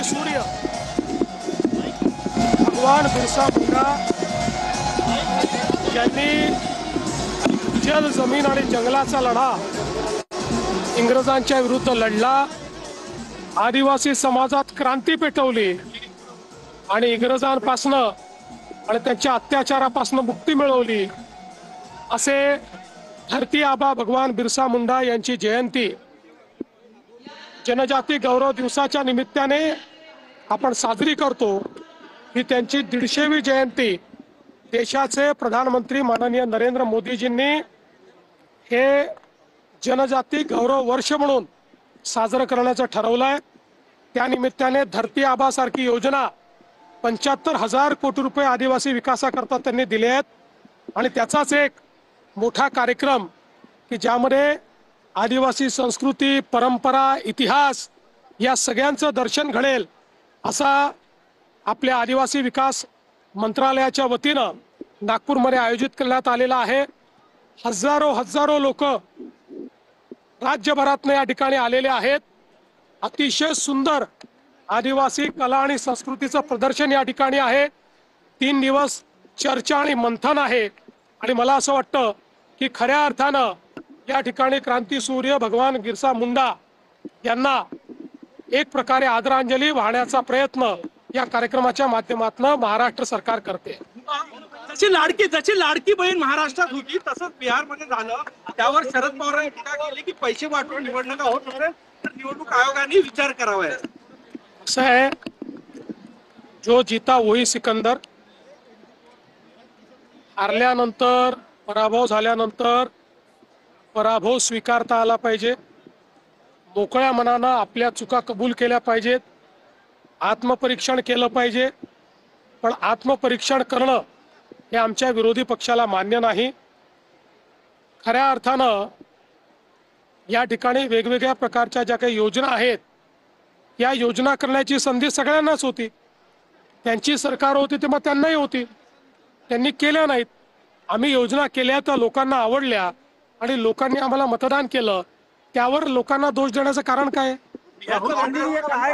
क्रांती सूर्य भगवान बिरसा मुंडा यांनी जल जमीन आणि जंगलाचा लढा इंग्रजांच्या विरुद्ध लढला, आदिवासी समाजात क्रांती पेटवली आणि इंग्रजांपासून आणि त्यांच्या अत्याचारापासून मुक्ती मिळवली। असे धरती आबा भगवान बिरसा मुंडा यांची जयंती जनजाती गौरव दिवसाच्या निमित्ताने आपण साजरी करतो। ही त्यांची 150वी जयंती देशाचे प्रधानमंत्री माननीय नरेंद्र मोदीजींनी हे जनजाती गौरव वर्ष म्हणून साजरं करण्याचं ठरवलंय। त्या निमित्ताने धरती आबा सारखी योजना 75,000 कोटी रुपये आदिवासी विकासाकरता त्यांनी दिले आहेत आणि त्याचाच एक मोठा कार्यक्रम की ज्यामध्ये आदिवासी संस्कृती, परंपरा, इतिहास या सगळ्यांचं दर्शन घडेल असा आपल्या आदिवासी विकास मंत्रालयाच्या वतीनं नागपूरमध्ये आयोजित करण्यात आलेला आहे। हजारो लोक राज्यभरातून या ठिकाणी आलेले आहेत। अतिशय सुंदर आदिवासी कला आणि संस्कृतीचं प्रदर्शन या ठिकाणी आहे। 3 दिवस चर्चा आणि मंथन आहे आणि मला असं वाटतं की खऱ्या अर्थानं या ठिकाणी क्रांती सूर्य भगवान बिरसा मुंडा यांना एक प्रकारे आदरांजली वाहण्याचा प्रयत्न या कार्यक्रमाच्या माध्यमातून महाराष्ट्र सरकार करते। जशी लाडकी बहीण महाराष्ट्रात होती तसंच बिहारमध्ये झालं, त्यावर शरद पवारांनी टीका केली की पैसे वाटून निवडणुका होत नसेल तर निवडणूक आयोगाने विचार करावा। असं आहे, जो जीता वही सिकंदर। हारल्यानंतर, पराभव झाल्यानंतर पराभव स्वीकारता आला पाहिजे, मोकळ्या मनानं आपल्या चुका कबूल केल्या पाहिजेत, आत्मपरीक्षण केलं पाहिजे। पण आत्मपरीक्षण करणं हे आमच्या विरोधी पक्षाला मान्य नाही। खऱ्या अर्थानं या ठिकाणी वेगवेगळ्या प्रकारच्या ज्या काही योजना आहेत या योजना करण्याची संधी सगळ्यांनाच होती। त्यांची सरकार होती तेव्हा त्यांनाही होती, त्यांनी केल्या नाहीत। आम्ही योजना केल्या तर लोकांना आवडल्या आणि लोकांनी आम्हाला मतदान केलं, त्यावर लोकांना दोष देण्याचं कारण काय? राहुल गांधी ने कहा है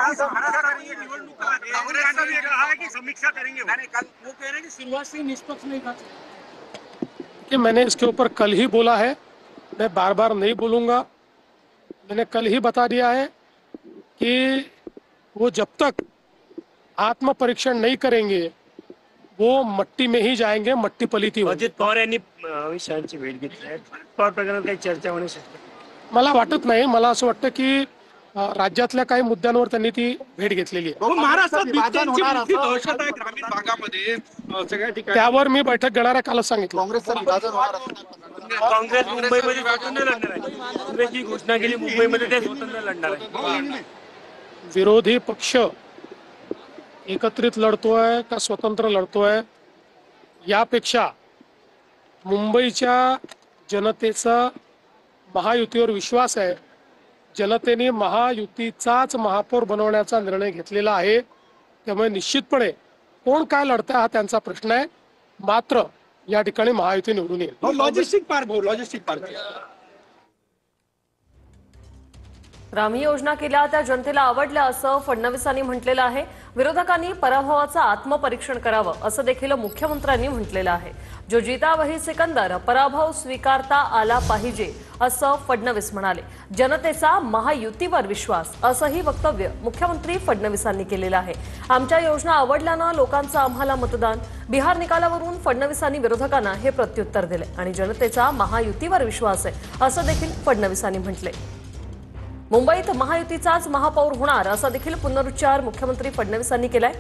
कि समीक्षा करेंगे, वो कह रहे हैं कि शुरुआत से निष्पक्ष नहीं था। कि मैंने इसके ऊपर कल ही बोला है, मैं बार बार नहीं बोलूंगा। मैंने कल ही बता दिया है कि वो जब तक आत्म परीक्षण नहीं करेंगे वो मट्टी में ही जाएंगे, मट्टी पलीती होईल। अजित पवार यांनी अमित शहाची भेट घेतली आहे, पवार प्रकरणात काही चर्चा होणे शकते? मला वाटत नाही, मला असं वाटतं की राज्यातल्या काही मुद्द्यांवर त्यांनी ती भेट घेतलेली आहे। महाराष्ट्रात बिबट्यांची मोठी दहशत आहे ग्रामीण भागामध्ये सगळ्या ठिकाणी, त्यावर मी बैठक घेणार आहे, कालच सांगितलं। काँग्रेस मुंबईमध्ये स्वतंत्र लढणार आहे, काँग्रेसची घोषणा केली मुंबईमध्ये ते स्वतंत्र लढणार आहे। विरोधी पक्ष एकत्रित लढतोय का स्वतंत्र लढतोय यापेक्षा मुंबईच्या जनतेचा महायुतीवर विश्वास आहे। जनतेने महायुतीचाच महापौर बनवण्याचा निर्णय घेतलेला आहे, त्यामुळे निश्चितपणे कोण काय लढतंय हा त्यांचा प्रश्न आहे, मात्र या ठिकाणी महायुती निवडून येईल। लॉजिस्टिक पार्क ग्रामीण योजना केल्या त्या जनतेला आवडल्या असं फडणवीसांनी म्हटलेलं आहे। विरोधकांनी पराभवाचं आत्मपरीक्षण करावं असं देखील मुख्यमंत्र्यांनी म्हटलेलं आहे। जो जीता वही सिकंदर, पराभव स्वीकारता आला पाहिजे असं फडणवीस म्हणाले। जनतेचा महायुतीवर विश्वास असंही वक्तव्य मुख्यमंत्री फडणवीसांनी केलेलं आहे। आमच्या योजना आवडल्यानं लोकांचं आम्हाला मतदान। बिहार निकालावरून फडणवीसांनी विरोधकांना हे प्रत्युत्तर दिले आणि जनतेचा महायुतीवर विश्वास आहे असं देखील फडणवीसांनी म्हटले। मुंबईत महायुतीचाच महापौर होणार असा देखील पुनरुच्चार मुख्यमंत्री फडणवीसांनी केलाय।